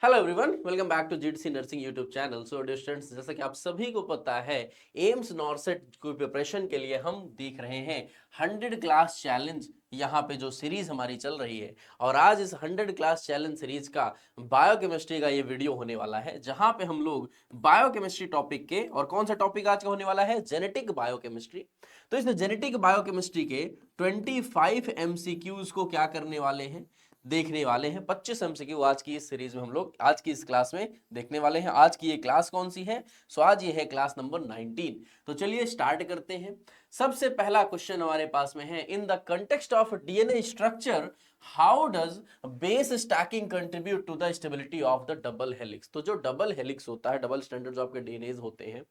Hello everyone, welcome back to GDC nursing YouTube channel. So dear students, जैसा कि आप सभी को पता है, एम्स नॉरसेट की प्रिपरेशन के लिए हम देख रहे हैं 100 क्लास चैलेंज। यहाँ पे जो सीरीज हमारी चल रही है, और आज इस 100 क्लास चैलेंज सीरीज का बायोकेमिस्ट्री का ये वीडियो होने वाला है, जहाँ पे हम लोग बायोकेमिस्ट्री टॉपिक के, और कौन सा टॉपिक आज का होने वाला है, जेनेटिक बायोकेमिस्ट्री। तो इस जेनेटिक बायोकेमिस्ट्री के 25 एमसीक्यूज को क्या करने वाले हैं, देखने वाले हैं। 25 एमसीक्यू आज की इस सीरीज में हम लोग आज की इस क्लास में देखने वाले हैं। आज की ये क्लास कौन सी है? सो आज ये है क्लास नंबर 19। तो चलिए स्टार्ट करते हैं। सबसे पहला क्वेश्चन हमारे पास में है, in the context of DNA structure how does base stacking contribute to the stability of the double helix. तो जो डबल हेलिक्स होता है, डबल स्टैंडर्ड जो आपके डीएनए होते हैं,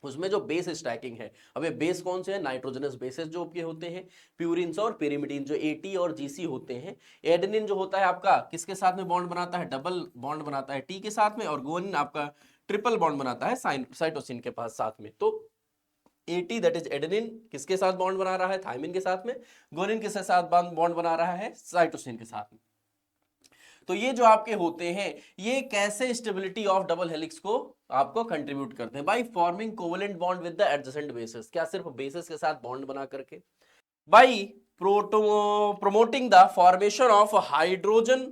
उसमें जो बेस स्टैकिंग है, अब ये बेस कौन से हैं? नाइट्रोजनस बेसेस जो आपके होते हैं, प्यूरिन्स और pyrimidine जो एटी और जीसी होते हैं। एडेनिन जो होता है आपका किसके साथ में बॉन्ड बनाता है? डबल बॉन्ड बनाता है टी के साथ में। और गुआनिन आपका ट्रिपल बॉन्ड बनाता है साइटोसिन के पास साथ में। तो एटी दैट इज एडेनिन किसके साथ बॉन्ड बना रहा है? थाइमिन के साथ में। गुआनिन किसके साथ बॉन्ड बना रहा है? साइटोसिन के साथ में। तो ये जो आपके होते हैं, ये कैसे स्टेबिलिटी ऑफ डबल हेलिक्स को आपको कंट्रीब्यूट करते हैं? By forming covalent bond with the adjacent bases. क्या सिर्फ बेसेस के साथ बॉन्ड बना करके? By promoting the formation of hydrogen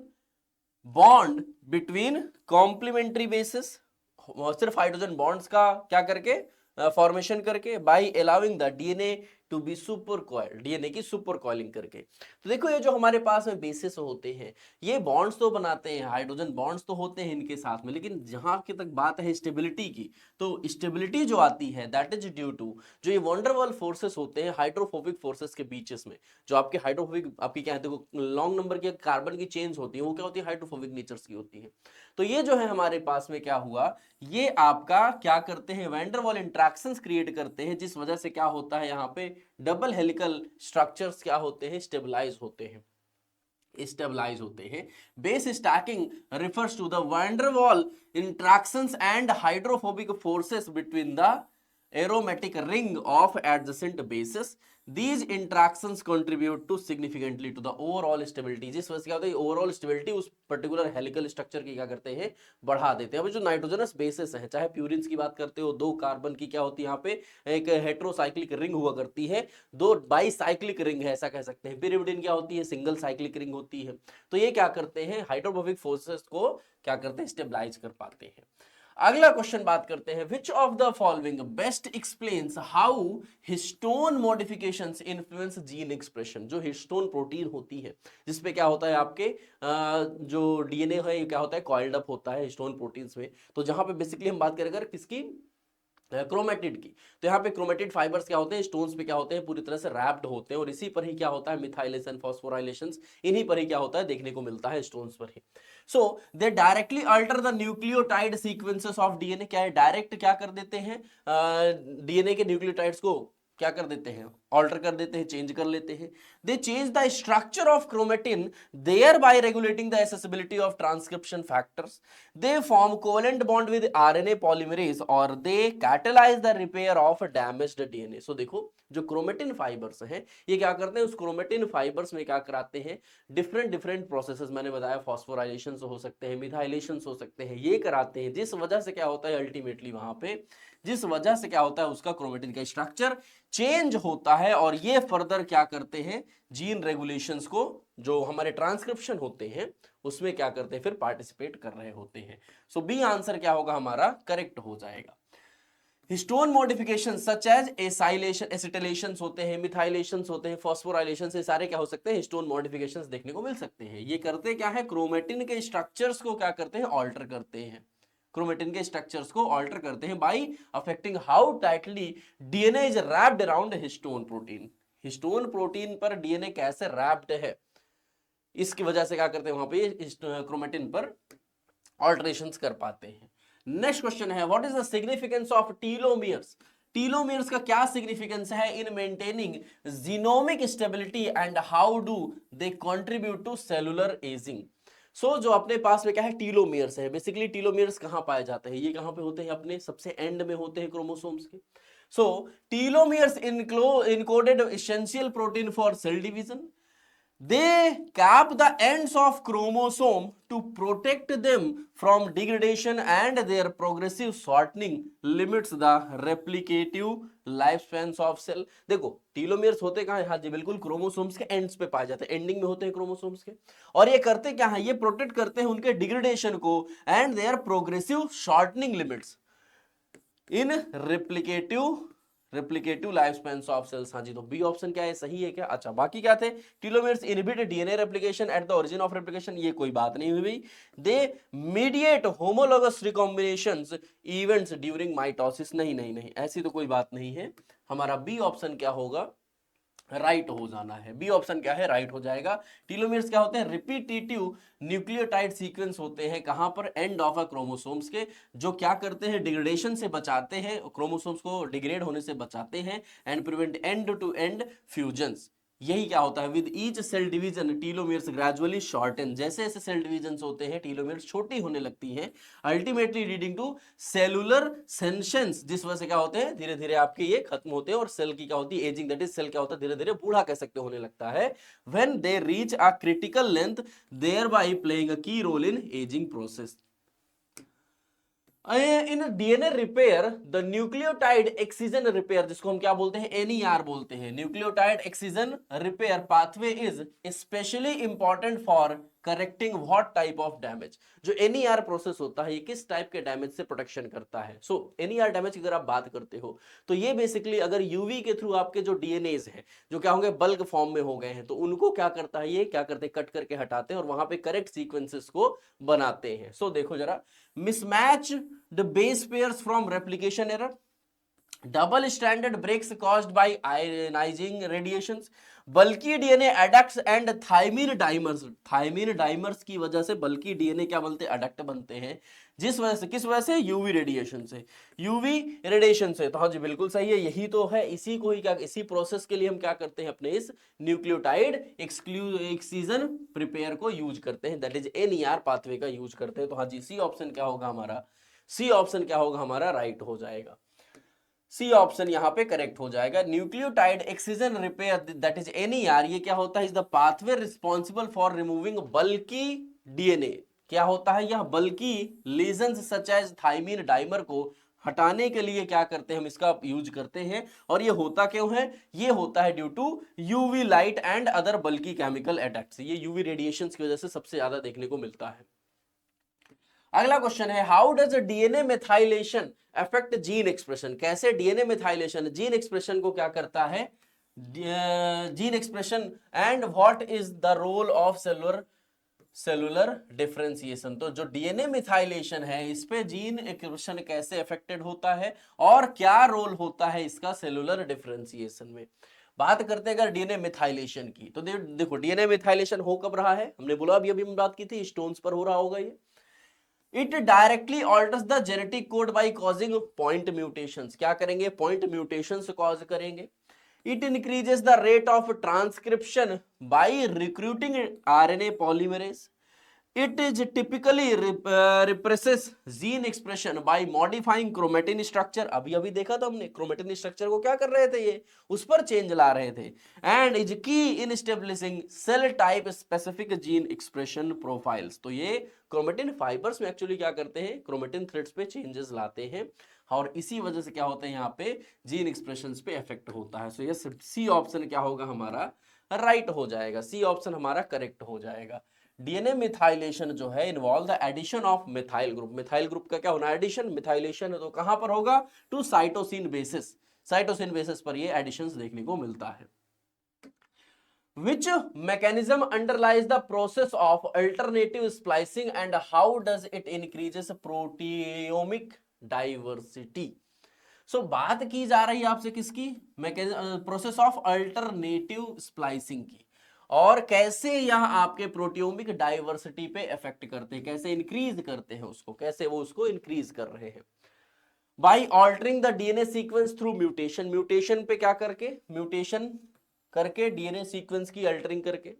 bond between complementary bases। सिर्फ हाइड्रोजन बॉन्ड्स का क्या करके? फॉर्मेशन करके। By allowing the DNA to be super coil, DNA की सुपर कॉइलिंग करके। तो देखो, ये जो हमारे पास में बेसिस होते हैं, ये बॉन्ड्स तो बनाते हैं, हाइड्रोजन बॉन्ड्स तो होते हैं इनके साथ में, लेकिन जहां की तक बात है स्टेबिलिटी की, तो स्टेबिलिटी जो आती है दैट इज ड्यू टू जो ये वंडरवॉल फोर्सेस होते हैं, हाइड्रोफोबिक फोर्सेस के बीचेस में। जो आपके हाइड्रोफोबिक आपकी क्या है, देखो लॉन्ग नंबर की कार्बन की चेंज होती है, वो क्या होती है? हाइड्रोफोबिक नेचर्स की होती है। तो ये जो है हमारे पास में क्या हुआ, ये आपका क्या करते हैं? वैंडरवॉल इंट्रैक्शंस क्रिएट करते हैं, जिस वजह से क्या होता है, यहाँ पे डबल हेलिकल स्ट्रक्चर्स क्या होते हैं? स्टेबलाइज होते हैं, स्टेबलाइज होते हैं। Base stacking refers to the van der Waals interactions and hydrophobic forces between the aromatic ring of adjacent bases। These interactions contribute to significantly to the overall stability। जिस वजह से क्या होता है, ओवरऑल स्टेबिलिटी उस पर्टिकुलर हेलिकल स्ट्रक्चर की क्या करते हैं? बढ़ा देते हैं। अभी जो नाइट्रोजनस बेसिस हैं, चाहे प्यूरिन्स की बात करते हो, दो कार्बन की क्या होती है यहाँ पे? एक हेट्रोसाइक्लिक रिंग हुआ करती है, दो बाईसाइक्लिक रिंग है ऐसा कह सकते हैं। पिरिमिडिन क्या होती है? सिंगल साइक्लिक रिंग होती है। तो ये क्या करते हैं? हाइड्रोफोबिक फोर्सेस को क्या करते हैं? स्टेबलाइज कर पाते हैं। अगला क्वेश्चन बात करते हैं, विच of the following best explains how histone modifications influence gene expression. जो हिस्टोन प्रोटीन होती है, जिसपे क्या होता है आपके जो डीएनए है, ये क्या होता है? कॉइल्ड अप होता है हिस्टोन प्रोटीन्स में। तो जहां पे बेसिकली हम बात करें अगर किसकी, क्रोमेटिड की, तो यहाँ पे क्रोमेटिड फाइबर्स क्या होते हैं? स्टोन्स पे क्या होते हैं? पूरी तरह से रैप्ड होते हैं, और इसी पर ही क्या होता है? मिथाइलेशन, फॉस्फोराइलेशन, इन्हीं पर ही क्या होता है? देखने को मिलता है, स्टोन्स पर ही। So they directly alter the nucleotide sequences of DNA. क्या है? डायरेक्ट क्या कर देते हैं? डीएनए के न्यूक्लियोटाइड्स को क्या कर देते हैं? ऑल्टर कर देते हैं, चेंज कर लेते हैं। They change the structure of chromatin, thereby regulating the accessibility of transcription factors. They form covalent bond with RNA polymerase, और they catalyse the repair of damaged DNA. So देखो, जो chromatin fibres हैं, ये क्या करते हैं? उस chromatin fibres में क्या कराते हैं? डिफरेंट डिफरेंट प्रोसेसेस, मैंने बताया फॉस्फोराइलेशन हो सकते हैं, मिथाइलेशन हो सकते हैं, ये कराते हैं, जिस वजह से क्या होता है अल्टीमेटली वहां पे, जिस वजह से क्या होता है, उसका क्रोमेटिन का स्ट्रक्चर चेंज होता है, और ये फर्दर क्या करते हैं? जीन रेगुलेशंस को, जो हमारे ट्रांसक्रिप्शन होते हैं, उसमें क्या करते हैं? फिर पार्टिसिपेट कर रहे होते हैं। सो बी आंसर क्या होगा हमारा? करेक्ट हो जाएगा। Histone modification such as acylation, acetylations होते हैं, मिथाइलेशंस होते हैं, फॉस्फोराइलेशन, से सारे क्या हो सकते हैं? हिस्टोन मॉडिफिकेशंस देखने को मिल सकते हैं। ये करते क्या है? क्रोमेटिन के स्ट्रक्चर्स को क्या करते हैं? ऑल्टर करते हैं। क्रोमेटिन के स्ट्रक्चर्स को ऑल्टर करते हैं by affecting how tightly DNA is wrapped around histone protein. Histone protein पर डीएनए कैसे रैप्ड है, इसकी वजह से क्या करते हैं? वहां पे क्रोमेटिन पर ऑल्टरेशंस कर पाते हैं। नेक्स्ट क्वेश्चन है, what is the significance of telomeres. Telomeres का क्या सिग्निफिकेंस है in maintaining genomic stability, and how do they contribute to cellular ageing. So जो अपने पास में क्या है? टीलोमियर्स है। बेसिकली टीलोमियर्स कहां पाए जाते हैं? ये कहां पे होते हैं? अपने सबसे एंड में होते हैं क्रोमोसोम्स के। So telomeres encoded essential protein for cell division, They cap the ends of chromosome to protect them from degradation, and their progressive shortening limits the replicative lifespans of cell. देखो टीलोमियर्स होते कहाँ हैं? हाँ जी बिल्कुल, क्रोमोसोम्स के ends पे पाए जाते हैं, एंडिंग में होते हैं क्रोमोसोम्स के। और ये करते क्या है? ये प्रोटेक्ट करते हैं उनके डिग्रेडेशन को, and their progressive shortening limits in replicative life span of cells. हाँ जी, तो बी ऑप्शन क्या है? सही है क्या? अच्छा, बाकी क्या थे? Telomeres inhibit DNA replication at the origin of replication, ये कोई बात नहीं हुई। They mediate homologous recombinations events during mitosis, नहीं नहीं नहीं, ऐसी तो कोई बात नहीं है। हमारा बी ऑप्शन क्या होगा? राइट हो जाना है। बी ऑप्शन क्या है? राइट हो जाएगा। टीलोमेर्स क्या होते हैं? रिपीटेटिव न्यूक्लियोटाइड सीक्वेंस होते हैं, कहां पर? एंड ऑफ अ क्रोमोसोम्स के, जो क्या करते हैं? डिग्रेडेशन से बचाते हैं, क्रोमोसोम्स को डिग्रेड होने से बचाते हैं, and prevent end to end fusions. यही क्या होता है? With each cell division telomeres gradually shorten, जैसे जैसे सेल डिवीजन होते हैं टीलोमेर्स छोटी होने लगती हैं, ultimately leading to cellular sentience, जिस वजह से क्या होते हैं? धीरे धीरे आपके ये खत्म होते हैं, और सेल की क्या होती है? एजिंग, दैट इज सेल क्या होता है? धीरे धीरे बूढ़ा कह सकते होने लगता है। When they reach a critical length, thereby playing a key role in ageing process. In DNA repair the nucleotide excision repair, जिसको हम क्या बोलते हैं? एनईआर बोलते हैं। Nucleotide excision repair pathway is specially important for correcting what type of damage. जो NER process होता है, ये किस टाइप के डैमेज से प्रोटेक्शन करता है? सो एनईआर डैमेज की अगर आप बात करते हो, तो ये बेसिकली अगर यूवी के थ्रू आपके जो डीएनएज हैं, जो क्या होंगे? बल्क फॉर्म में हो गए हैं, तो उनको क्या करता है? ये क्या करते हैं? कट करके हटाते हैं और वहां पे करेक्ट सीक्वेंसेस को बनाते हैं। सो देखो जरा, mismatch the base pairs from replication error, double stranded breaks caused by ionizing radiations, बल्कि डीएनए एडक्ट्स एंड थाइमीन डाइमर्स की वजह से बल्कि डीएनए क्या बनते हैं? एडक्ट बनते हैं, जिस वजह से, किस वजह से? यूवी रेडिएशन से। यूवी रेडिएशन से, तो हाँ जी बिल्कुल सही है, यही तो है। इसी को ही क्या, इसी प्रोसेस के लिए हम क्या करते हैं? अपने इस न्यूक्लियोटाइड एक्सीजन प्रिपेयर को यूज करते हैं, दैट इज एनईआर पाथवे का यूज करते हैं। तो हाँ जी, सी ऑप्शन क्या होगा हमारा? सी ऑप्शन क्या होगा हमारा? राइट हो जाएगा। सी ऑप्शन यहां पे करेक्ट हो जाएगा। Nucleotide excision repair, that is NER, ये क्या होता है? Is the pathway responsible for removing bulky DNA. क्या होता है? यह bulky lesions such as thymine dimer को हटाने के लिए क्या करते हैं? हम इसका यूज करते हैं। और ये होता क्यों है? ये होता है due to UV light and other bulky chemical attacks. ये यूवी रेडिएशंस की वजह से सबसे ज्यादा देखने को मिलता है। अगला क्वेश्चन है, how does DNA methylation affect gene expression? कैसे डीएनए मिथाइलेशन जीन एक्सप्रेशन को क्या करता है? Gene expression, and what is the role of cellular differentiation. तो जो डीएनए मिथाइलेशन है, इस पे जीन एक्सप्रेशन कैसे अफेक्टेड होता है, और क्या रोल होता है इसका सेलुलर डिफरेंशिएशन में? बात करते हैं अगर डीएनए मिथाइलेशन की, तो देखो डीएनए मिथाइलेशन हो कब रहा है? हमने बोला अभी अभी हम बात की थी, स्टोन्स पर हो रहा होगा ये। It directly alters the genetic code by causing point mutations. क्या करेंगे? पॉइंट म्यूटेशंस कॉज करेंगे। It increases the rate of transcription by recruiting RNA polymerase. It is typically represses gene expression by modifying chromatin structure. अभी अभी देखा था हमने, chromatin structure को क्या कर रहे थे? ये उस पर चेंज ला रहे थे। And is key in establishing cell type specific gene expression profiles. तो ये क्रोमेटिन फाइबर्स में एक्चुअली क्या करते हैं? क्रोमेटिन थ्रेड्स पे चेंजेस लाते हैं, और इसी वजह से क्या होता है? यहाँ पे जीन एक्सप्रेशन पे इफेक्ट होता है। सो यस, सी ऑप्शन क्या होगा हमारा? राइट हो जाएगा। सी ऑप्शन हमारा करेक्ट हो जाएगा। डीएनए मिथाइलेशन जो है involve the addition of methyl group. Methyl group का क्या होना? एडिशन। मिथाइलेशन है तो कहां पर होगा? To cytosine bases. Cytosine bases पर ये एडिशंस देखने को मिलता है। Which mechanism underlies the process of alternative splicing, and how does it increases proteomic diversity? सो बात की जा रही है आपसे किसकी? प्रोसेस ऑफ अल्टरनेटिव स्प्लाइसिंग की, और कैसे यह आपके प्रोटियोमिक डाइवर्सिटी पे इफेक्ट करते हैं, कैसे इंक्रीज करते हैं उसको, कैसे वो उसको इंक्रीज कर रहे हैं? By altering the DNA sequence through mutation. Mutation पे क्या करके? म्यूटेशन करके, डीएनए सीक्वेंस की अल्टरिंग करके।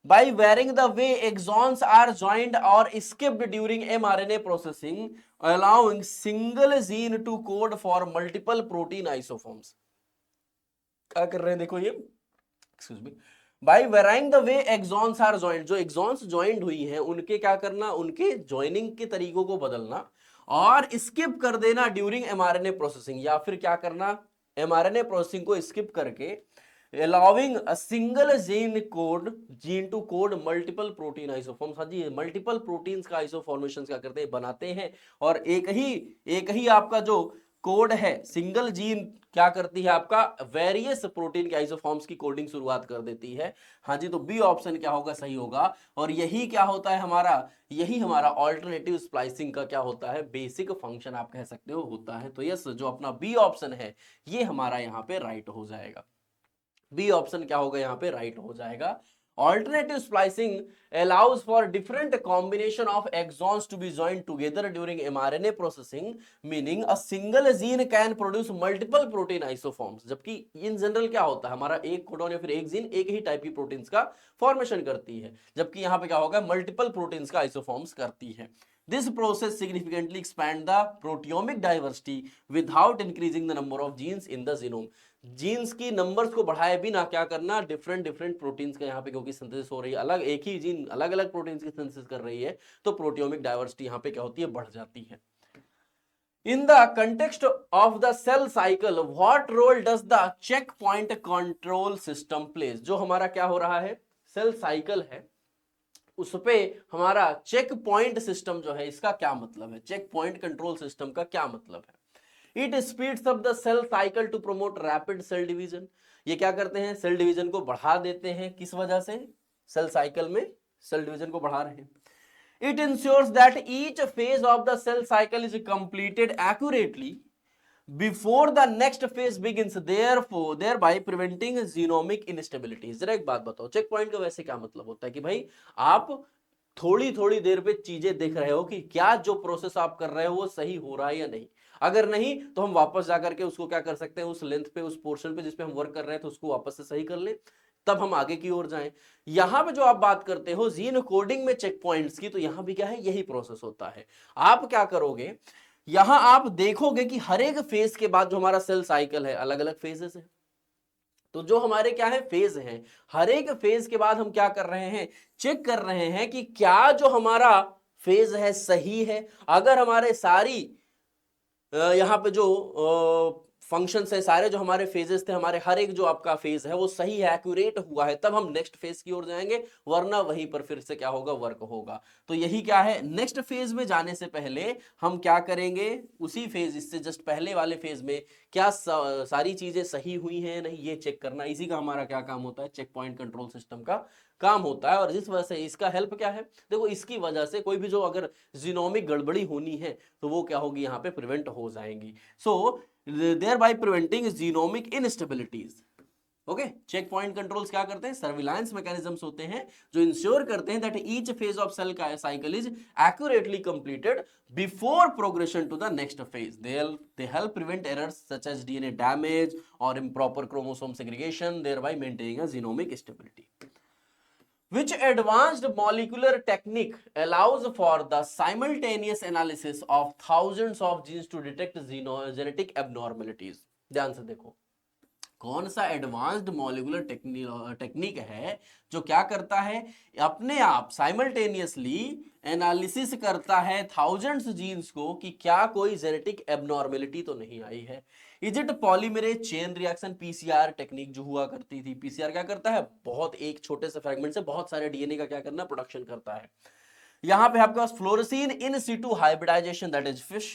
by varying the way exons are joined or skipped during mRNA processing, allowing single gene to code for multiple protein isoforms। क्या कर रहे हैं? देखो ये, excuse me, by varying the way exons are joined, जो exons joint हुई हैं उनके क्या करना, उनके ज्वाइनिंग के तरीकों को बदलना और स्किप कर देना ड्यूरिंग एमआरएनए प्रोसेसिंग, या फिर क्या करना, एमआरएनए प्रोसेसिंग को स्किप करके allowing a single gene to code multiple protein isoforms। हाँ जी, मल्टीपल प्रोटीन्स का आइसोफॉर्मेशन क्या करते हैं, बनाते हैं, और एक ही आपका जो कोड है, सिंगल जीन क्या करती है, आपका वेरियस प्रोटीन के आइसोफॉर्म्स की कोडिंग शुरुआत कर देती है। हाँ जी, तो बी ऑप्शन क्या होगा, सही होगा। और यही क्या होता है हमारा, यही हमारा ऑल्टरनेटिव स्प्लाइसिंग का क्या होता है, बेसिक फंक्शन आप कह सकते हो होता है। तो यस, जो अपना बी ऑप्शन है ये हमारा यहाँ पे राइट हो जाएगा। बी ऑप्शन क्या होगा, यहाँ पे राइट हो जाएगा। Alternative splicing allows for different combination of exons to be joined together during mRNA processing, meaning a single gene can produce multiple protein isoforms। जबकि इन जनरल क्या होता है, हमारा एक कोडॉन या फिर एक जीन एक ही टाइप की प्रोटीन्स का फॉर्मेशन करती है, जबकि यहाँ पे क्या होगा, मल्टीपल प्रोटीन्स का आइसोफॉर्म्स करती है। This process significantly expand the proteomic diversity without increasing the number of genes in the genome। Genes की नंबर्स को बढ़ाए बिना क्या करना, डिफरेंट डिफरेंट प्रोटीन्स का यहाँ पे क्योंकि सिंथेसिस हो रही है, अलग एक ही जीन अलग अलग प्रोटीन्स की सिंथेसिस कर रही है, तो प्रोटियोमिक डाइवर्सिटी यहाँ पे क्या होती है, बढ़ जाती है। In the context of the cell cycle, what role does the checkpoint control system plays? जो हमारा क्या हो रहा है, सेल साइकिल है, उस पे हमारा चेक पॉइंट सिस्टम जो है, इसका क्या मतलब है, चेक पॉइंट कंट्रोल सिस्टम का क्या मतलब है। It speeds up the cell cycle to promote rapid cell division. ये क्या करते हैं, सेल डिवीजन को बढ़ा देते हैं, किस वजह से, सेल साइकिल में सेल डिवीजन को बढ़ा रहे हैं। It ensures that each phase of the cell cycle is completed accurately before the next phase begins, thereby preventing genomic instability. जरा एक बात बताओ, चेक पॉइंट का वैसे क्या मतलब होता है कि भाई आप थोड़ी थोड़ी देर पे चीजें देख रहे हो कि क्या जो प्रोसेस आप कर रहे हो वो सही हो रहा है या नहीं। अगर नहीं तो हम वापस जाकर के उसको क्या कर सकते हैं, उस लेंथ पे, उस पोर्शन पे जिसपे हम वर्क कर रहे हैं, तो उसको वापस से सही कर ले, तब हम आगे की ओर जाएं। यहां पे जो आप बात करते हो जीन कोडिंग में चेक पॉइंट्स की, तो यहां भी क्या है, यही प्रोसेस होता है। आप क्या करोगे, यहां आप देखोगे कि हर एक फेज के बाद जो हमारा सेल साइकिल है, अलग अलग फेजेस है, तो जो हमारे क्या है, फेज हैं, हर एक फेज के बाद हम क्या कर रहे हैं, चेक कर रहे हैं कि क्या जो हमारा फेज है सही है। अगर हमारे सारी यहाँ पे जो फंक्शंस है, सारे जो हमारे फेजेस थे, हमारे हर एक जो आपका फेज है वो सही है, एक्यूरेट हुआ है, तब हम नेक्स्ट फेज की ओर जाएंगे, वरना वहीं पर फिर से क्या होगा, वर्क होगा। तो यही क्या है, नेक्स्ट फेज में जाने से पहले हम क्या करेंगे, उसी फेज, इससे जस्ट पहले वाले फेज में क्या सारी चीजें सही हुई हैं नहीं, ये चेक करना, इसी का हमारा क्या काम होता है, चेक पॉइंट कंट्रोल सिस्टम का काम होता है। और जिस वजह से इसका हेल्प क्या है, देखो इसकी वजह से कोई भी जो अगर जीनोमिक गड़बड़ी होनी है तो वो क्या होगी, यहाँ पे प्रिवेंट हो जाएंगी। So thereby preventing genomic instabilities। Okay, check point controls क्या करते हैं, सर्विलांस मैकेनिज्म्स होते हैं जो इंश्योर करते हैं that each phase of cell cycle is accurately completed before progression to the next phase. They help prevent errors such as DNA damage और improper chromosome segregation, thereby maintaining a genomic stability। Which advanced molecular technique allows for the simultaneous analysis of thousands of genes to detect genetic abnormalities? ध्यान से देखो, कौन सा advanced molecular technique है जो क्या करता है, अपने आप साइमल्टेनियसली एनालिसिस करता है थाउजेंड्स जीन्स को कि क्या कोई जेनेटिक एबनॉर्मेलिटी तो नहीं आई है। Is it polymerase chain reaction, PCR technique जो हुआ करती थी। पीसीआर क्या करता है, बहुत एक छोटे से फ्रेगमेंट से बहुत सारे डीएनए का क्या करना, प्रोडक्शन करता है। यहां पे आपके पास fluorescein in situ hybridisation, that is FISH.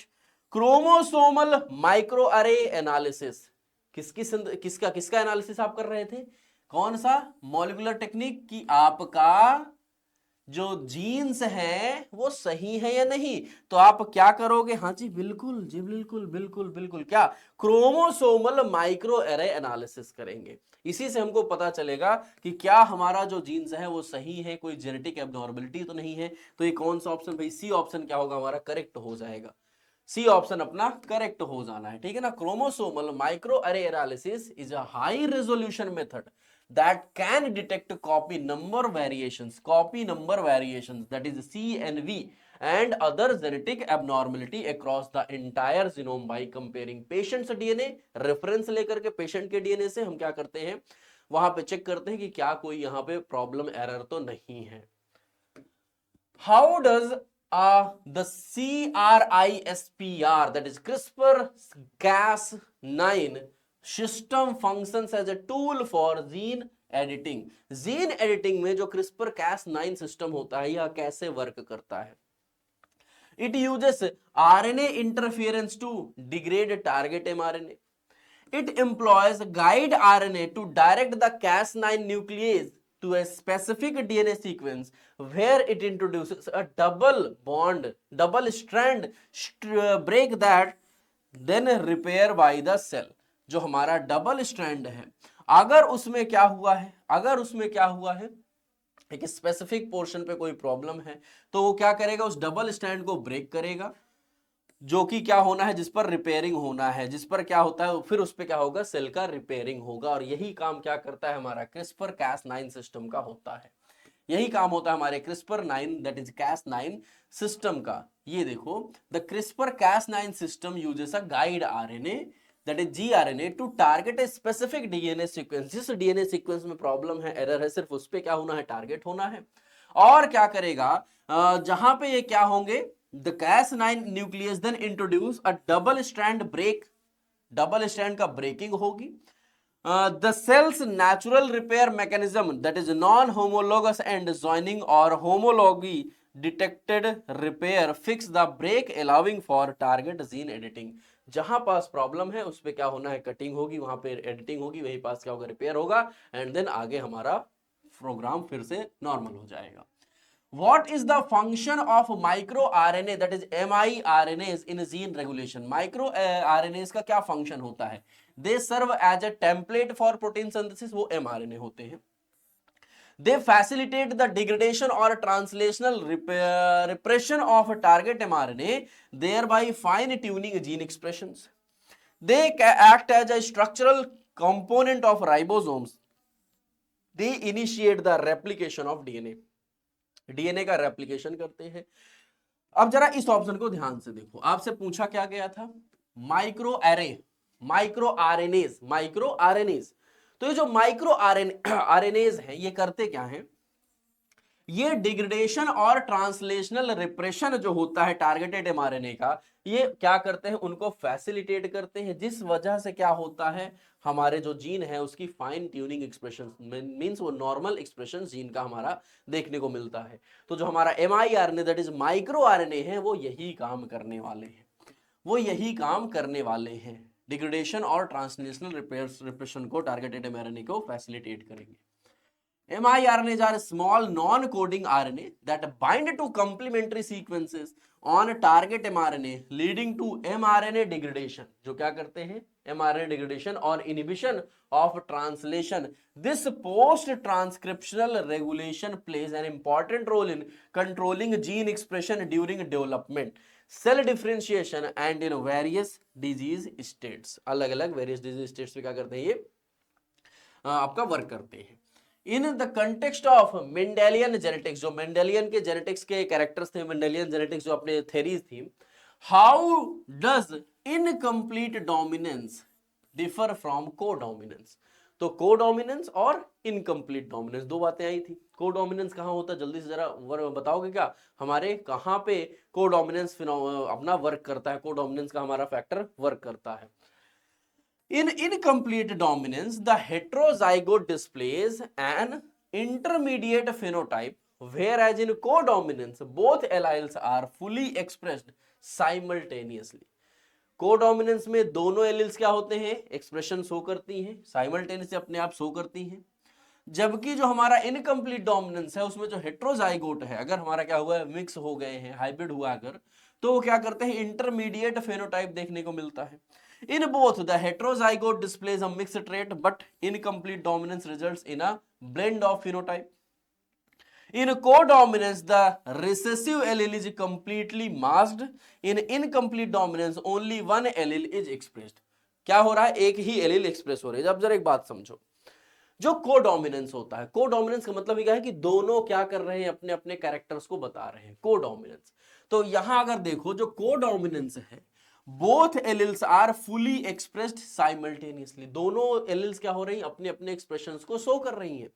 Chromosomal microarray analysis, किसका किसका एनालिसिस आप कर रहे थे, कौन सा मॉलिक्यूलर टेक्निक, कि आपका जो जीन्स है वो सही है या नहीं। तो आप क्या करोगे, हाँ जी बिल्कुल जी, बिल्कुल बिल्कुल बिल्कुल, क्या, क्रोमोसोमल माइक्रो एरे एनालिसिस करेंगे। इसी से हमको पता चलेगा कि क्या हमारा जो जीन्स है वो सही है, कोई जेनेटिक एबनॉर्मलिटी तो नहीं है। तो ये कौन सा ऑप्शन, भाई सी ऑप्शन क्या होगा हमारा, करेक्ट हो जाएगा। सी ऑप्शन अपना करेक्ट हो जाना है, ठीक है ना। Chromosomal microarray analysis is a high resolution method that can detect copy number variations, that is CNV, and other genetic abnormality across the entire genome by comparing patient's DNA, reference लेकर के patient के DNA से हम क्या करते हैं, वहां पे चेक करते हैं कि क्या कोई यहाँ पे प्रॉब्लम एरर तो नहीं है। How does the CRISPR, that is CRISPR-Cas9 system functions as a tool for gene editing। Gene editing में जो CRISPR Cas9 सिस्टम होता है यह कैसे वर्क करता है? It uses RNA interference to degrade target mRNA. It employs guide RNA to direct the Cas9 nuclease to a specific DNA sequence where it introduces a double bond, double strand break that then repair by the cell। जो हमारा double strand है, अगर उसमें क्या हुआ है, अगर उसमें क्या हुआ है, एक स्पेसिफिक पोर्शन पे कोई प्रॉब्लम है तो वो क्या करेगा, उस डबल स्ट्रैंड को ब्रेक करेगा, जो कि क्या होना है, जिस पर रिपेयरिंग होना है, जिस पर क्या होता है, फिर उस पर क्या होगा, सेल का रिपेयरिंग होगा। और यही काम क्या करता है हमारा क्रिस्पर Cas9 सिस्टम का होता है। यही काम होता है हमारे CRISPR-9 that is Cas9 system का। ये देखो, the CRISPR Cas9 system uses a guide RNA that is gRNA to target a specific DNA sequence. जिस डीएनए सीक्वेंस में प्रॉब्लम है, एरर है, सिर्फ उस पे क्या होना है, टारगेट होना है। और क्या करेगा, जहां पे ये क्या होंगे, the Cas9 nucleus then introduce a double strand break, double strand का ब्रेकिंग होगी। The cell's natural repair mechanism that is non-homologous end joining or homology detected repair fix the break allowing for target gene editing। जहां पास problem है उस पे क्या होना है, cutting होगी, वहां पे एडिटिंग होगी, वही पास क्या होगा, रिपेयर होगा, एंड देन आगे हमारा प्रोग्राम फिर से नॉर्मल हो जाएगा। What is the function of microRNA that is miRNAs in gene regulation? microRNAs का क्या फंक्शन होता है? They serve as a template for protein synthesis, वो mRNA होते हैं। They facilitate the degradation or translational repression of target mRNA, thereby fine tuning gene expressions. They act as a structural component of ribosomes. They initiate the replication of DNA। DNA का replication करते हैं। अब जरा इस option को ध्यान से देखो, आपसे पूछा क्या गया था, micro array, micro RNase, micro RNase. तो ये जो माइक्रो आरएनएज हैं ये करते क्या हैं, ये डिग्रेडेशन और ट्रांसलेशनल रिप्रेशन जो होता है टारगेटेड एमआरएनए का, ये क्या करते हैं, उनको फैसिलिटेट करते हैं, जिस वजह से क्या होता है, हमारे जो जीन है उसकी फाइन ट्यूनिंग एक्सप्रेशन, मींस वो नॉर्मल एक्सप्रेशन जीन का हमारा देखने को मिलता है। तो जो हमारा एमआईआरएनए दैट इज माइक्रो आरएनए है वो यही काम करने वाले हैं, वो यही काम करने वाले हैं, डिग्रेडेशन और ट्रांसलेशनल रिप्रेशन को टारगेटेड एमआरएनए को फैसिलिटेट करेंगे। miRNAs are small non-coding RNA that bind to complementary sequences on target mRNA leading to mRNA degradation। जो क्या करते हैं, mRNA degradation और inhibition of translation। This post-transcriptional regulation plays an important role in controlling gene expression during development, cell differentiation and in various disease states। अलग-अलग various disease states में क्या करते हैं, ये आपका वर्क करते हैं। इन the context of Mendelian genetics, जो मेंडेलियन के जेनेटिक्स के कैरेक्टर्स थे, मेंडेलियन जेनेटिक्स जो अपने थेरीज थी, how does incomplete dominance differ from codominance. तो कोडोमिनेंस और इनकम्प्लीट डोमिनेंस दो बातें आई थी। कोडोमिनेंस कहाँ होता है, जल्दी से जरा बताओगे क्या, हमारे कहाँ पे कोडोमिनेंस अपना वर्क करता है, कोडोमिनेंस का हमारा फैक्टर वर्क करता है। In incomplete dominance, the heterozygote displays an intermediate phenotype, whereas in codominance, both alleles are fully expressed simultaneously। Codominance में दोनों एलिल्स क्या होते हैं, एक्सप्रेशन शो करती हैं, साइमल्टेनियसली अपने आप शो करती हैं। जबकि जो हमारा इनकम्प्लीट डोमिनेंस है उसमें जो हेट्रोजाइगोट है, अगर हमारा क्या हुआ है, मिक्स हो गए हैं, हाइब्रिड हुआ अगर, तो वो क्या करते हैं, इंटरमीडिएट फेनोटाइप देखने को मिलता है। In both, the heterozygote displays a mixed trait, but incomplete dominance results in a blend of phenotype. In codominance, the recessive allele is completely masked. In incomplete dominance, only one allele is expressed। क्या हो रहा है, एक ही allele express हो रही है। अब जरा एक बात समझो, जो कोडोमिनेंस होता है, कोडोमिनेंस का मतलब क्या है कि दोनों क्या कर रहे हैं, अपने अपने कैरेक्टर्स को बता रहे हैं, कोडोमिनेंस। तो यहां अगर देखो, जो कोडोमिनेंस है both alleles are fully expressed simultaneously, दोनों एलिल्स क्या हो रही हैं, अपने अपने एक्सप्रेशंस को शो कर रही हैं।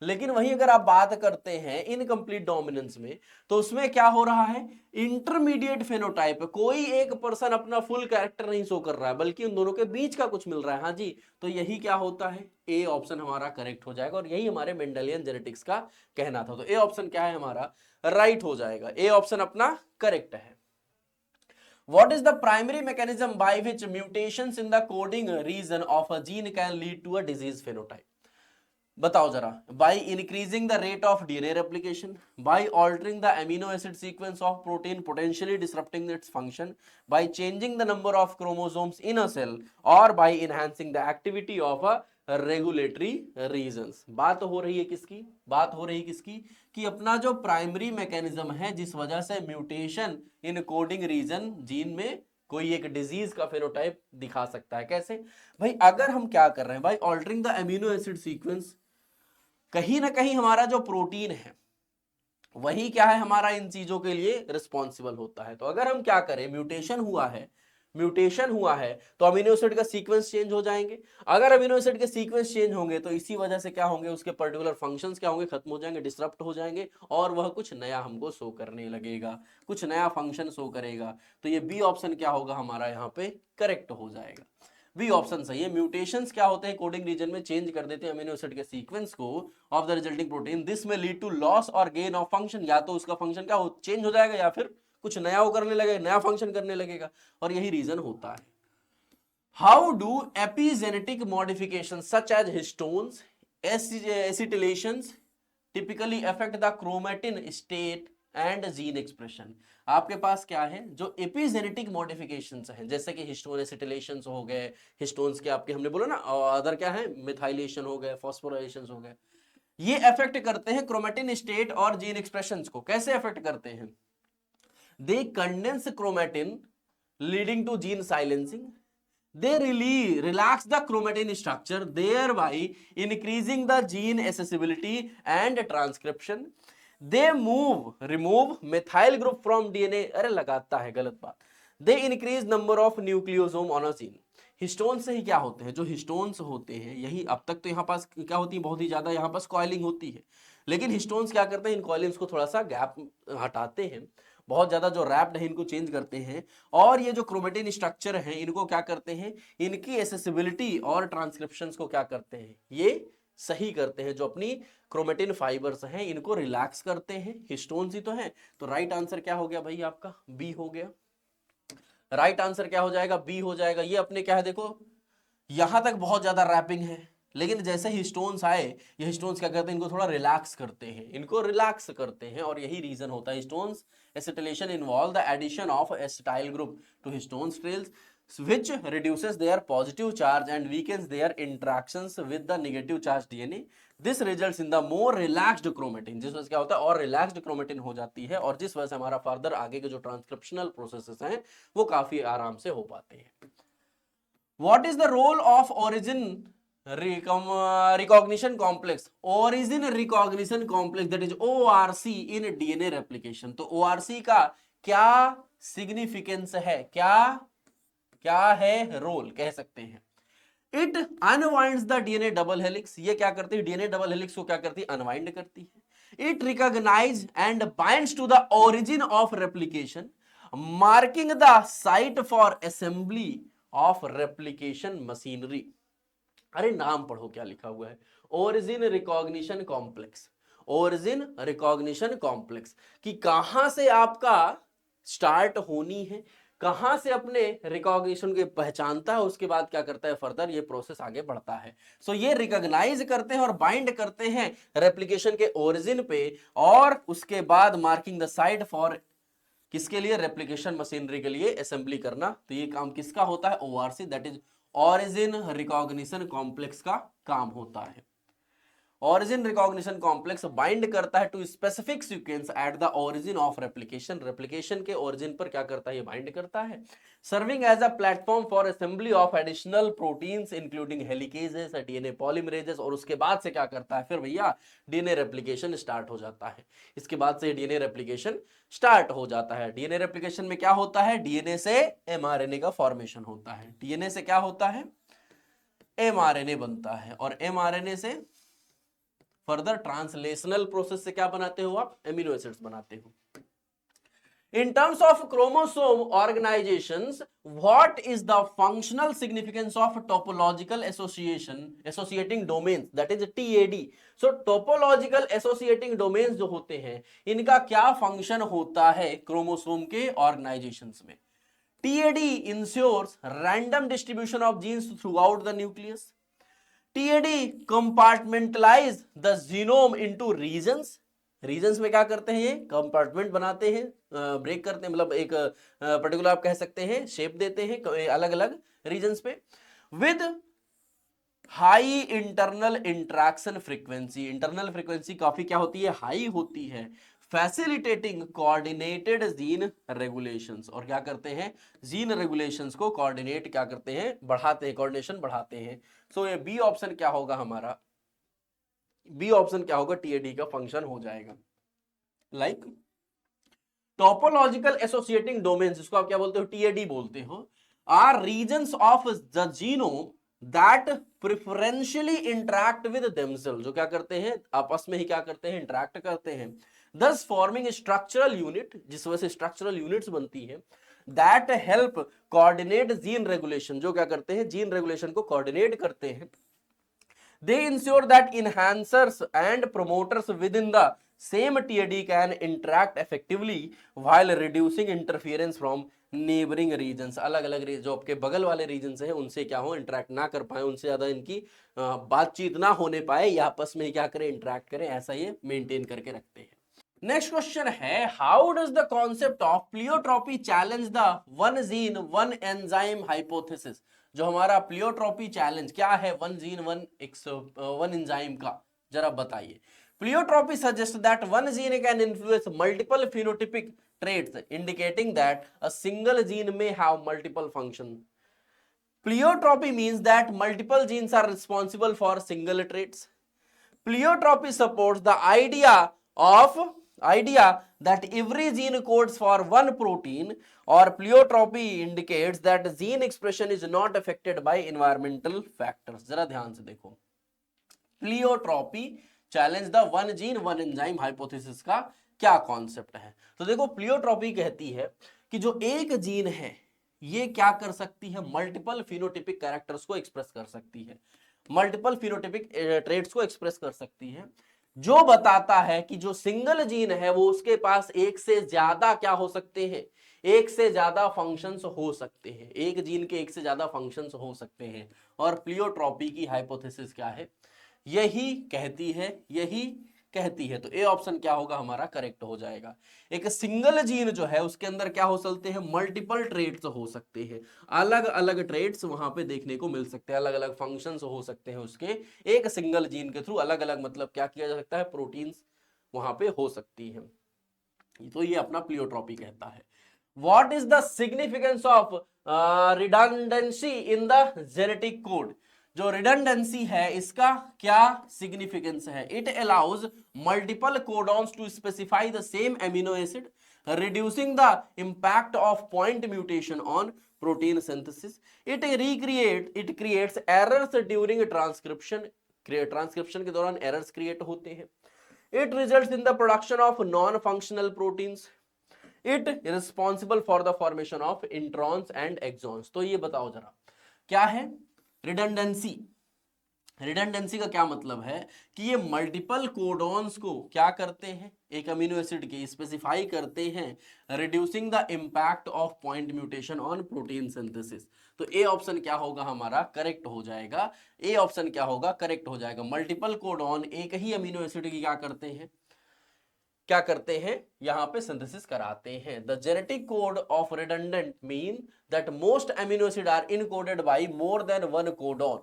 लेकिन वहीं अगर आप बात करते हैं इनकम्प्लीट डोमिनेंस में, तो उसमें क्या हो रहा है, इंटरमीडिएट फेनोटाइप, कोई एक पर्सन अपना फुल कैरेक्टर नहीं शो कर रहा है, बल्कि उन दोनों के बीच का कुछ मिल रहा है। हाँ जी, तो यही क्या होता है, ए ऑप्शन हमारा करेक्ट हो जाएगा, और यही हमारे मेंडेलियन जेनेटिक्स का कहना था। तो ए ऑप्शन क्या है हमारा, राइट हो जाएगा, ए ऑप्शन अपना करेक्ट है। What is the primary mechanism by which mutations in the coding region of a gene can lead to a disease phenotype? बताओ जरा, by increasing the rate of DNA replication, by altering the amino acid sequence of protein potentially disrupting its function, by changing the number of chromosomes in a cell, or by enhancing the activity of a regulatory reasons. बात हो रही है किसकी, बात हो रही है किसकी, कि अपना जो प्राइमरी मैकेनिज्म है जिस वजह से mutation in coding region gene में कोई एक डिजीज का फेनोटाइप दिखा सकता है। कैसे भाई, अगर हम क्या कर रहे हैं भाई, altering the amino acid sequence, कहीं ना कहीं हमारा जो प्रोटीन है वही क्या है हमारा इन चीजों के लिए रिस्पॉन्सिबल होता है। तो अगर हम क्या करें, म्यूटेशन हुआ है, म्यूटेशन हुआ है, तो अमीनो एसिड का सीक्वेंस चेंज हो जाएंगे। अगर अमीनो एसिड के सीक्वेंस चेंज होंगे तो इसी वजह से क्या होंगे, उसके पर्टिकुलर फंक्शंस क्या होंगे, खत्म हो जाएंगे, डिसरप्ट हो जाएंगे, और वह कुछ नया हमको शो करने लगेगा, कुछ नया फंक्शन शो करेगा। तो ये बी ऑप्शन क्या होगा हमारा यहाँ पे करेक्ट हो जाएगा, बी ऑप्शन सही है। म्यूटेशंस क्या होते हैं, कोडिंग रीजन में चेंज कर देते हैं अमीनो एसिड के सीक्वेंस को of the resulting protein, this में लीड टू लॉस और गेन ऑफ फंक्शन, या तो उसका फंक्शन क्या हो चेंज हो जाएगा, या फिर कुछ नया वो करने लगेगा, नया फंक्शन करने लगेगा, और यही रीजन होता है। How do epigenetic modification such as histones, acetylations typically affect the chromatin state and gene expression? आपके पास क्या है, जो एपिजेनेटिक मॉडिफिकेशंस हैं, जैसे कि हिस्टोन एसिटिलेशंस हो गए, हिस्टोन्स के आपके हमने बोला ना, और अदर क्या है, मिथाइलेशन हो गए, फॉस्फोराइलेशंस हो गए, ये अफेक्ट करते हैं क्रोमेटिन स्टेट और जीन एक्सप्रेशंस को। कैसे अफेक्ट करते हैं, they condense chromatin leading to gene silencing, they really relax the chromatin structure, thereby increasing the gene accessibility and transcription, they remove methyl group from DNA, अरे लगाता है गलत बात, they increase number of nucleosome on a gene। Histone से ही क्या होते हैं, जो हिस्टोन्स होते हैं, यही अब तक तो यहाँ पास क्या होती है, बहुत ही ज्यादा यहाँ पास कॉइलिंग होती है, लेकिन हिस्टोन्स क्या करते हैं, इन कॉइलिंग्स को थोड़ा सा गैप हटाते हैं, बहुत ज्यादा जो रैप्ड है इनको चेंज करते हैं, और ये जो क्रोमेटिन स्ट्रक्चर है इनको क्या करते हैं, इनकी एसेसिबिलिटी और ट्रांसक्रिप्शंस को क्या करते हैं, ये सही करते हैं, जो अपनी क्रोमेटिन फाइबर्स हैं इनको रिलैक्स करते हैं, हिस्टोन्स ही तो हैं। तो राइट आंसर क्या हो गया भाई आपका, बी हो गया, राइट आंसर क्या हो जाएगा, बी हो जाएगा। ये अपने क्या है, देखो यहां तक बहुत ज्यादा रैपिंग है, लेकिन जैसे ही स्टोन्स आए, ये स्टोन्स क्या करते हैं, इनको थोड़ा रिलैक्स करते हैं, इनको रिलैक्स करते हैं, और यही रीजन होता है। Histone acetylation involve the addition of acetyl group to histones tails which reduces their positive charge and weakens their interactions with the negative charge DNA. This results in the more relaxed chromatin, जिस वजह से क्या होता है, और relaxed chromatin हो जाती है, और जिस वजह से हमारा फर्दर आगे के जो ट्रांसक्रिप्शनल प्रोसेसेस हैं वो काफी आराम से हो पाते हैं। What is the role of origin recognition complex, origin recognition complex, that is ORC in DNA replication? तो ORC का क्या सिग्निफिकेंस है, क्या है रोल कह सकते हैं। It unwinds the DNA double helix, ये क्या करती है, डीएनए डबल हेलिक्स को क्या करती है, अनवाइंड करती है। It recognise and binds to the origin of replication, marking the site for assembly of replication machinery. अरे नाम पढ़ो क्या लिखा हुआ है, origin recognition complex, origin recognition complex, कि कहां से आपका स्टार्ट होनी है, कहां से अपने रिकॉग्निशन के पहचानता है, उसके बाद क्या करता है, फर्दर ये प्रोसेस आगे बढ़ता है। सो ये रिकॉग्नाइज करते हैं और बाइंड करते हैं रेप्लिकेशन के ओरिजिन पे, और उसके बाद मार्किंग द साइट फॉर किसके लिए, रेप्लिकेशन मशीनरी के लिए असेंबली करना। तो ये काम किसका होता है, ORC, that is origin recognition complex का काम होता है। ऑरिजिन रिकॉग्निशन कॉम्प्लेक्स बाइंड करता है to specific sequence at the origin of replication, replication के ओरिजिन पर क्या करता है, ये बाइंड करता है। Serving as a platform for assembly of additional proteins including helicases, DNA polymerases, और उसके बाद से क्या करता है फिर भैया, डीएनए रेप्लिकेशन स्टार्ट हो जाता है। इसके बाद से डीएनए रेप्लिकेशन स्टार्ट हो जाता है। डीएनए रेप्लिकेशन में क्या होता है, डीएनए से एमआरएनए का फॉर्मेशन होता है। डीएनए से क्या होता है, एमआरएनए बनता है, और एमआरएनए से फर्दर ट्रांसलेशनल प्रोसेस से क्या बनाते हो आप, एमिनो एसिड्स बनाते हो। In terms of chromosome organizations, what is the functional significance of topological associating domains, that is TAD? So topological associating domains जो होते हैं, इनका क्या फंक्शन होता है क्रोमोसोम के ऑर्गेनाइजेशंस में? TAD ensures random distribution of genes throughout the nucleus. TAD compartmentalize the genome into regions. Regions में क्या करते हैं, ये कंपार्टमेंट बनाते हैं, ब्रेक करते हैं, मतलब एक पर्टिकुलर आप कह सकते हैं शेप देते हैं अलग अलग रीजन्स पे, with high internal interaction frequency. Internal frequency काफी क्या होती है, हाई होती है, फैसिलिटेटिंग कोऑर्डिनेटेड जीन रेगुलेशंस, और क्या करते हैं, जीन रेगुलेशंस को कोऑर्डिनेट क्या करते हैं, बढ़ाते हैं, कोऑर्डिनेशन बढ़ाते हैं। सो ये बी ऑप्शन क्या होगा हमारा, बी ऑप्शन क्या होगा, टीएडी का फंक्शन हो जाएगा। लाइक टोपोलॉजिकल एसोसिएटिंग डोमेन्स, इसको आप क्या बोलते हो, टीएडी बोलते हो, are regions of the genome that preferentially interact with themselves, जो क्या करते हैं, आपस में ही क्या करते हैं, इंटरैक्ट करते हैं, thus forming स्ट्रक्चरल यूनिट, जिस वजह से स्ट्रक्चरल यूनिट्स बनती है, that help coordinate gene regulation, जो क्या करते हैं, जीन रेगुलेशन को कोऑर्डिनेट करते हैं। They ensure that enhancers and promoters within the same TAD can interact effectively while reducing interference from neighboring regions. अलग अलग जो आपके बगल वाले regions हैं उनसे क्या हो, इंटरेक्ट ना कर पाए, उनसे ज्यादा इनकी बातचीत ना होने पाए, या आपस में क्या करें, इंटरेक्ट करें, ऐसा ये मेंटेन करके रखते हैं। नेक्स्ट क्वेश्चन है, how does the concept of pleiotropy challenge the one gene one enzyme hypothesis? जो हमारा प्लियोट्रॉपी चैलेंज क्या है, वन जीन वन एंजाइम का, जरा बताइए। Pleiotropy suggest that one gene can influence multiple phenotypic traits indicating that a single gene may have multiple functions. Pleiotropy means that multiple genes are responsible for single traits. Pleiotropy supports the idea that every gene codes for one protein, or pleiotropy indicates that gene expression is not affected by environmental factors. जरा ध्यान से देखो, pleiotropy challenge the one gene one enzyme hypothesis का क्या concept है? तो देखो, pleiotropy कहती है कि जो एक जीन है ये क्या कर सकती है, मल्टीपल फिनोटिपिक कैरेक्टर्स को एक्सप्रेस कर सकती है, मल्टीपल फिनोटिपिक ट्रेट्स को एक्सप्रेस कर सकती है, जो बताता है कि जो सिंगल जीन है वो उसके पास एक से ज्यादा क्या हो सकते हैं, एक से ज्यादा फंक्शंस हो सकते हैं, एक जीन के एक से ज्यादा फंक्शंस हो सकते हैं। और प्लियोट्रॉपी की हाइपोथेसिस क्या है, यही कहती है, यही कहती है। तो ए ऑप्शन क्या होगा हमारा, करेक्ट हो जाएगा। एक सिंगल जीन जो है उसके अंदर क्या हो सकते हैं, मल्टीपल ट्रेट्स हो सकते हैं, अलग अलग ट्रेट्स वहां पे देखने को मिल सकते हैं, अलग अलग फंक्शंस हो सकते हैं उसके, एक सिंगल जीन के थ्रू अलग अलग मतलब क्या किया जा सकता है, प्रोटीन्स वहां पे हो सकती है। तो ये अपना प्लियोट्रॉपी कहता है। What is the significance of redundancy in the genetic code? जो रिडंडेंसी है इसका क्या सिग्निफिकेंस है? It allows multiple codons to specify the same amino acid, reducing the impact of point mutation on protein synthesis. It creates errors during transcription के दौरान errors create होते हैं. It results in the production of non-functional proteins. It is responsible for the formation of introns and exons. तो ये बताओ जरा क्या है redundancy? रिडंडेंसी का क्या मतलब है कि ये मल्टीपल कोडॉन्स को क्या करते हैं, एक अमीनो एसिड के स्पेसिफाई करते हैं, reducing the impact of point mutation on protein synthesis. तो ए ऑप्शन क्या होगा हमारा, करेक्ट हो जाएगा। ए ऑप्शन क्या होगा, करेक्ट हो जाएगा। मल्टीपल कोडॉन एक ही अमीनो एसिड की क्या करते हैं यहां पे सिंथेसिस कराते हैं। The genetic code of redundant mean that most amino acid are encoded by more than one codon.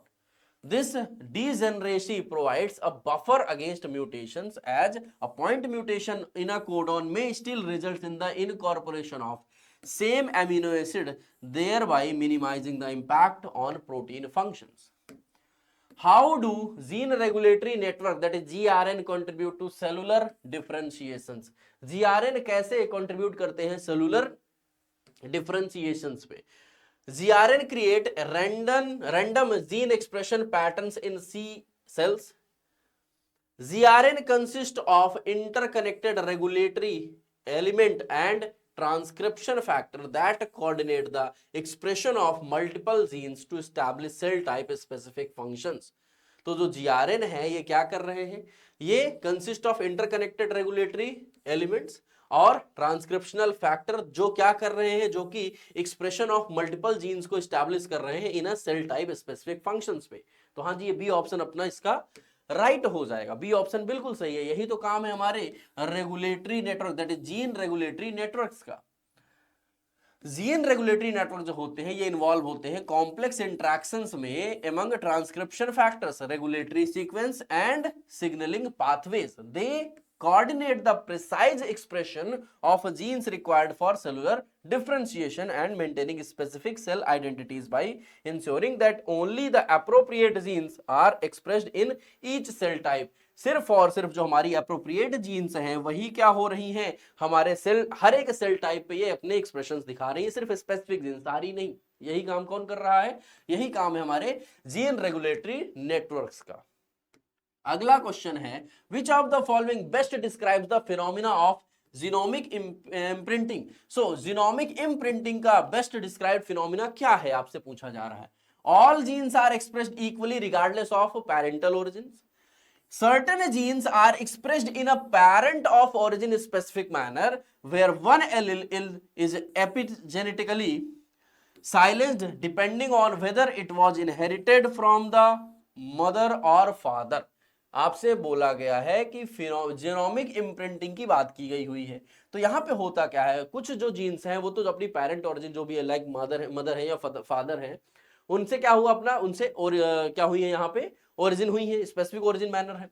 This degeneracy provides a buffer against mutations, as a point mutation in a codon may still result in the incorporation of same amino acid, thereby minimizing the impact on protein functions. How do gene regulatory network, that is GRN, contribute to cellular differentiations? GRN कैसे contribute करते हैं cellular differentiations पे? GRN create random gene expression patterns in C cells. GRN consists of interconnected regulatory element and transcription factor that coordinate the expression of multiple genes to establish cell type specific functions. तो जो GRN है ये क्या कर रहे हैं? ये consist of interconnected regulatory elements और ट्रांसक्रिप्शनल फैक्टर जो क्या कर रहे हैं, जो कि एक्सप्रेशन ऑफ मल्टीपल जीन्स को एस्टैब्लिश कर रहे हैं इन अ सेल टाइप स्पेसिफिक फंक्शंस पे. तो हाँ जी, ये बी ऑप्शन अपना इसका राइट हो जाएगा. बी ऑप्शन बिल्कुल सही है. यही तो काम है हमारे regulatory network, that is gene regulatory networks का. जीन रेगुलेटरी नेटवर्क जो होते हैं ये इन्वॉल्व होते हैं कॉम्प्लेक्स इंटरेक्शंस में among transcription factors, regulatory sequence and signalling pathways. They coordinate the precise expression of genes required for cellular differentiation and maintaining specific cell identities by ensuring that only the appropriate genes are expressed in each cell type. सिर्फ और सिर्फ जो हमारी appropriate jeans हैं वही क्या हो रही हैं, हमारे सेल, हर एक सेल टाइप पे ये अपने एक्सप्रेशंस दिखा रही है, सिर्फ स्पेसिफिक जीन्स, सारी नहीं. यही काम कौन कर रहा है? यही काम है हमारे जीन रेगुलेटरी नेटवर्क्स का. अगला क्वेश्चन है, which of the following best describes the phenomena of genomic imprinting. So genomic imprinting का बेस्ट डिस्क्राइब्ड फिनोमिना क्या है, आपसे पूछा जा रहा है. All genes are expressed equally regardless of parental origin. Certain genes are expressed in a parent of origin specific manner where one allele is epigenetically silenced depending on whether it was inherited from the mother or father. आपसे बोला गया है कि genomic imprinting की बात की गई हुई है. तो यहाँ पे होता क्या है, कुछ जो जीन्स हैं वो तो अपनी पेरेंट ओरिजिन जो भी है, लाइक मदर है या फादर है, उनसे क्या हुआ अपना, उनसे और क्या हुई है, यहाँ पे ओरिजिन हुई है, स्पेसिफिक ओरिजिन मैनर है.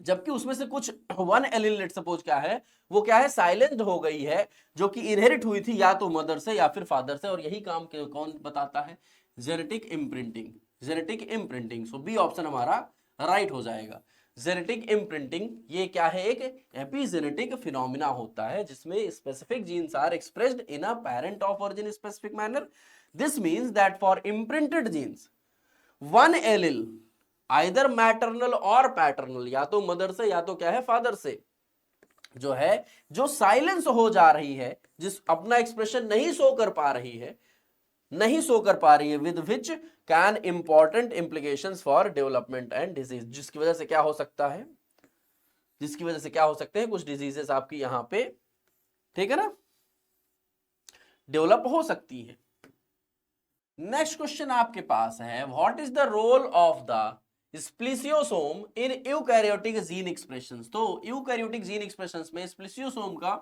जबकि उसमें से कुछ वन एलील लेट सपोज क्या है, वो क्या है, साइलेंस्ड हो गई है, जो कि इनहेरिट हुई थी या तो मदर से या फिर फादर से. और यही काम कौन बताता है? Genetic imprinting. Genetic imprinting. So B option हमारा राइट हो जाएगा. जेनेटिक इम्प्रिंटिंग ये क्या है, एक एपिजेनेटिक फिनोमिना होता है जिसमें specific genes are expressed in a parent of origin specific manner. This means that for imprinted genes one allele either maternal or paternal, या तो मदर से या तो क्या है, फादर से, जो है जो साइलेंस हो जा रही है, जिस अपना एक्सप्रेशन नहीं शो कर पा रही है, with which can important implications for development and disease. जिसकी वजह से क्या हो सकता है, कुछ डिजीजेस आपकी यहां पे, ठीक है ना, डेवलप हो सकती है. नेक्स्ट क्वेश्चन आपके पास है, what is the role of the spliceosome in eukaryotic gene expressions. तो यूकैरियोटिक जीन एक्सप्रेशंस में स्प्लिसियोसोम का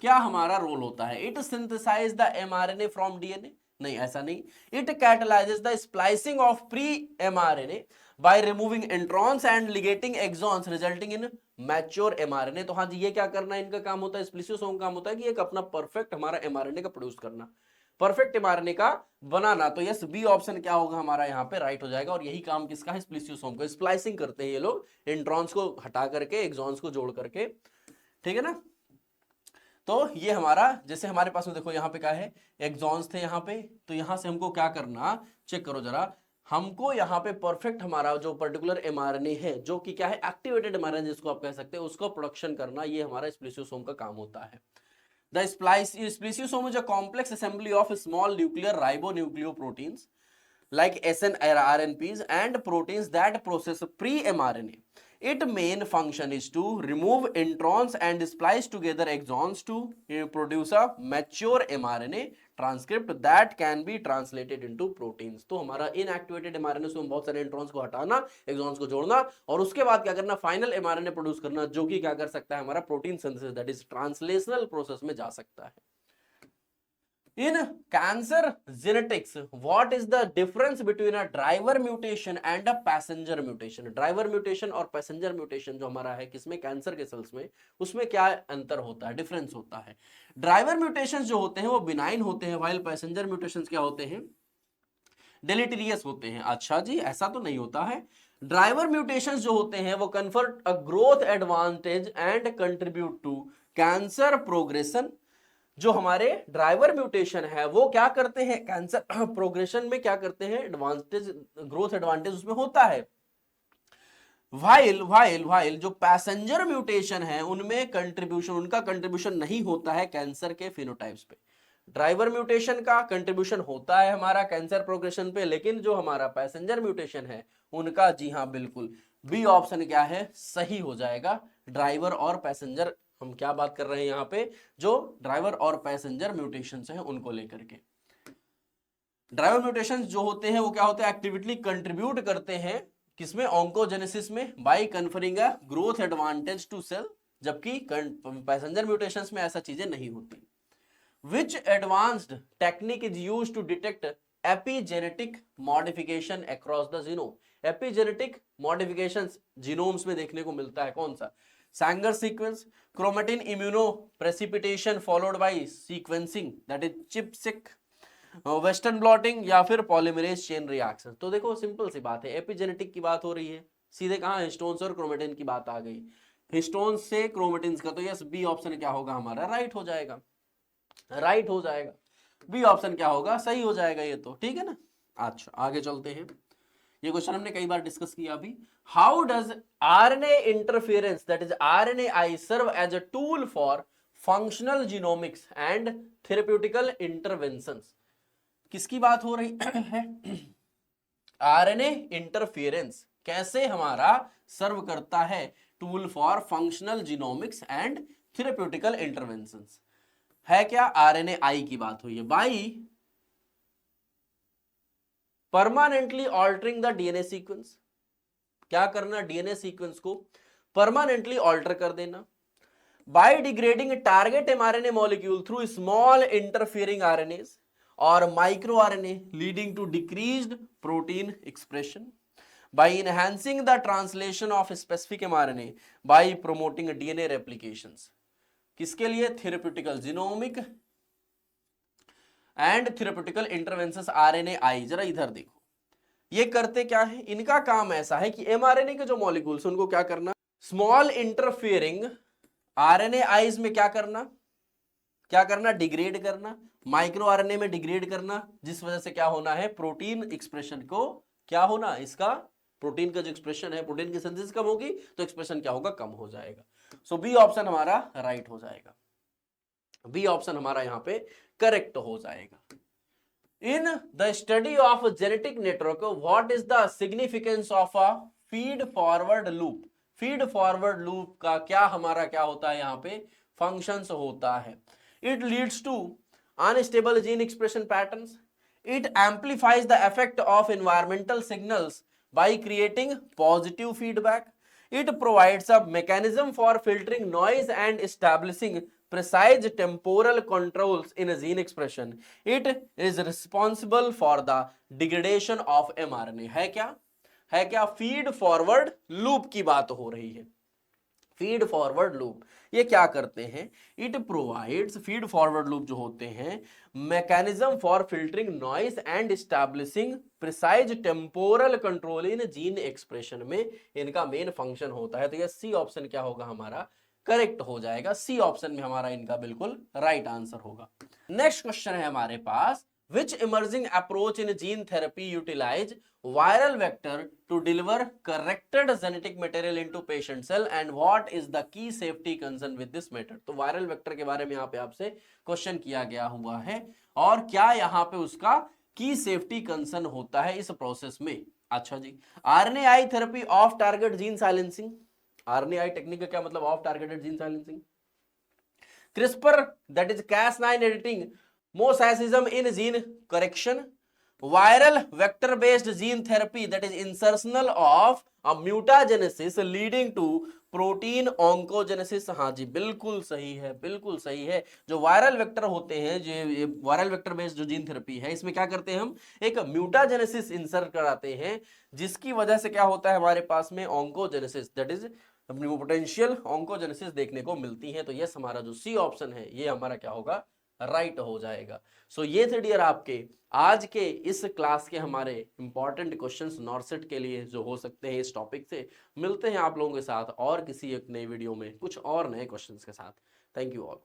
क्या हमारा रोल होता है? It synthesise the mRNA from DNA. नहीं, ऐसा नहीं. It catalyses the splicing of pre mRNA by removing introns and ligating exons resulting in mature mRNA. तो हाँ जी, ये क्या करना है, इनका काम होता है, स्प्लिसियोसोम काम होता है कि एक अपना परफेक्ट हमारा एमआरएनए का प्रोड्यूस करना, परफेक्ट एमआरएनए का बनाना. तो यस, बी ऑप्शन क्या होगा हमारा यहाँ पे राइट हो जाएगा. और यही काम किसका है, स्प्लिसियोसोम को. स्प्लाइसिंग करते हैं ये लोग, इंट्रॉन्स को हटा करके, एक्सॉन्स को जोड़ करके, ठीक है ना. तो ये हमारा, जैसे हमारे पास में देखो यहाँ पे क्या है, एक्सॉन्स थे यहाँ पे, तो यहाँ से हमको क्या करना, चेक करो जरा, हमको यहाँ पे परफेक्ट हमारा जो पर्टिकुलर एमआरएनए है, जो कि क्या है, एक्टिवेटेड एमआरएनए जिसको आप कह सकते हैं, उसको प्रोडक्शन करना, ये हमारा स्प्लिसियोसोम का काम होता है. The spliceosome is a complex assembly of small nuclear ribonucleoproteins like snRNPs and proteins that process pre-mRNA. Its main function is to remove introns and splice together exons to produce a mature mRNA transcript that can be translated into proteins. तो हमारा inactivated mRNA से बहुत सारे introns को हटाना, exons को जोड़ना, और उसके बाद क्या करना, फाइनल mRNA प्रोड्यूस करना, जो कि क्या कर सकता है, हमारा protein synthesis, that is translational process में जा सकता है. In cancer genetics, what is the difference between a driver mutation and a passenger mutation? driver mutation और passenger mutation जो हमारा है किसमें, कैंसर के सेल्स में, उसमें क्या अंतर होता है, डिफरेंस होता है? ड्राइवर म्यूटेशंस जो होते हैं वो बिनाइन होते हैं, while पैसेंजर म्यूटेशंस क्या होते हैं, डेलेटेरियस होते हैं। अच्छा जी, ऐसा तो नहीं होता है। ड्राइवर म्यूटेशंस जो होते हैं वो confer a growth advantage and contribute to cancer progression. जो हमारे ड्राइवर म्यूटेशन है वो क्या करते हैं, कैंसर प्रोग्रेशन में क्या करते हैं, एडवांटेज, ग्रोथ एडवांटेज उसमें होता है। वाइल जो पैसेंजर म्यूटेशन है उनमें कंट्रीब्यूशन, उनका कंट्रीब्यूशन नहीं होता है कैंसर के फिनोटाइप्स पे। ड्राइवर म्यूटेशन का कंट्रीब्यूशन होता है हमारा कैंसर प्रोग्रेशन पे, लेकिन जो हमारा पैसेंजर म्यूटेशन है उनका, जी हाँ बिल्कुल, बी ऑप्शन क्या है, सही हो जाएगा। ड्राइवर और पैसेंजर, हम क्या बात कर रहे हैं यहाँ पे, जो ड्राइवर और पैसेंजर म्यूटेशंस हैं उनको लेकर के। ड्राइवर म्यूटेशंस जो होते हैं वो क्या होते हैं, एक्टिविटली कंट्रीब्यूट करते हैं किसमें, ऑन्कोजेनेसिस में, by conferring a growth advantage to cell, जबकि पैसेंजर म्यूटेशंस में ऐसा चीजें नहीं होती। Which advanced technique is used to detect epigenetic modification across the genome? Epigenetic modifications genomes में देखने को मिलता है, कौन सा, Sanger sequence, chromatin immunoprecipitation followed by sequencing, that is ChIP-seq, western blotting, या फिर पॉलीमरेज चेन रिएक्शन। तो देखो सिंपल सी बात है, एपिजेनेटिक की बात हो रही है, सीधे कहां, हिस्टोन्स और क्रोमेटिन की बात आ गई, हिस्टोन्स से क्रोमेटिन्स का, तो यस बी ऑप्शन क्या होगा हमारा, राइट हो जाएगा, राइट हो जाएगा, बी ऑप्शन क्या होगा, सही हो जाएगा ये तो, ठीक है ना। अच्छा आगे चलते हैं, ये क्वेश्चन हमने कई बार डिस्कस किया अभी। How does RNA interference, that is RNAi, serve as a tool for functional genomics and therapeutical interventions? किसकी बात हो रही है, आरएनए इंटरफेरेंस कैसे हमारा सर्व करता है, tool for functional genomics and therapeutical interventions, है क्या, आरएनएआई की बात हुई है, by permanently altering the DNA sequence, क्या करना, डीएनए सीक्वेंस को परमानेंटली ऑल्टर कर देना, by degrading target mRNA molecule through small interfering RNAs और micro RNA leading to decreased protein expression, by enhancing the translation of specific mRNA by promoting DNA replications, किसके लिए, थेरेप्यूटिकल genomic and therapeutical interventions RNAi. जरा इधर देखो, ये करते क्या है, इनका काम ऐसा है कि एमआरएनए के जो मॉलिक्यूल्स उनको क्या करना, स्मॉल इंटरफियरिंग आरएनएआईज में क्या करना, डिग्रेड करना, माइक्रो आरएनए में डिग्रेड करना, जिस वजह से क्या होना है, प्रोटीन एक्सप्रेशन को क्या होना, इसका प्रोटीन का जो एक्सप्रेशन है, प्रोटीन की सिंथेसिस कम होगी तो एक्सप्रेशन क्या होगा, कम हो जाएगा। सो बी ऑप्शन हमारा राइट हो जाएगा, बी ऑप्शन हमारा यहां पे करेक्ट हो जाएगा। In the study of genetic network what is the significance of a feed forward loop? Feed forward loop का क्या हमारा क्या होता है, यहां पे फंक्शंस होता है। It leads to unstable gene expression patterns, it amplifies the effect of environmental signals by creating positive feedback, it provides a mechanism for filtering noise and establishing precise temporal controls in a gene expression, it is responsible for the degradation of mRNA। है क्या feed forward loop की बात हो रही है। Feed forward loop ये क्या करते हैं, it provides, feed forward loop जो होते हैं, mechanism for filtering noise and establishing precise temporal control in gene expression में इनका मेन फंक्शन होता है। तो ये सी ऑप्शन क्या होगा हमारा, करेक्ट हो जाएगा, सी ऑप्शन में हमारा इनका बिल्कुल राइट आंसर होगा। नेक्स्ट क्वेश्चन है हमारे पास, which emerging approach in gene therapy utilize viral vector to deliver corrected genetic material into patient cell and what is the key safety concern with this method? तो viral vector के बारे में यहाँ पे आपसे question किया गया हुआ है और क्या यहाँ पे उसका की सेफ्टी कंसर्न होता है इस प्रोसेस में। अच्छा जी, RNAi therapy off target gene silencing, RNAi technique का क्या मतलब, off targeted gene silencing, CRISPR that is Cas9 editing, mosaicism in gene correction, viral vector based gene therapy that is insertional of a mutagenesis leading to protein oncogenesis, हाँ जी बिल्कुल सही है, बिल्कुल सही है। जो वायरल वेक्टर होते हैं, जो वायरल वेक्टर बेस्ड जो जीन थेरेपी है, इसमें क्या करते हैं हम, एक म्यूटाजेनेसिस इंसर्ट कराते हैं, जिसकी वजह से क्या होता है हमारे पास में oncogenesis, that is potential oncogenesis देखने को मिलती है। तो यस, हमारा जो सी ऑप्शन है ये हमारा क्या होगा, राइट हो जाएगा। सो ये थे डियर आपके आज के इस क्लास के हमारे इंपॉर्टेंट क्वेश्चंस नॉर्सेट के लिए जो हो सकते हैं इस टॉपिक से। मिलते हैं आप लोगों के साथ और किसी एक नए वीडियो में कुछ और नए क्वेश्चंस के साथ। Thank you all.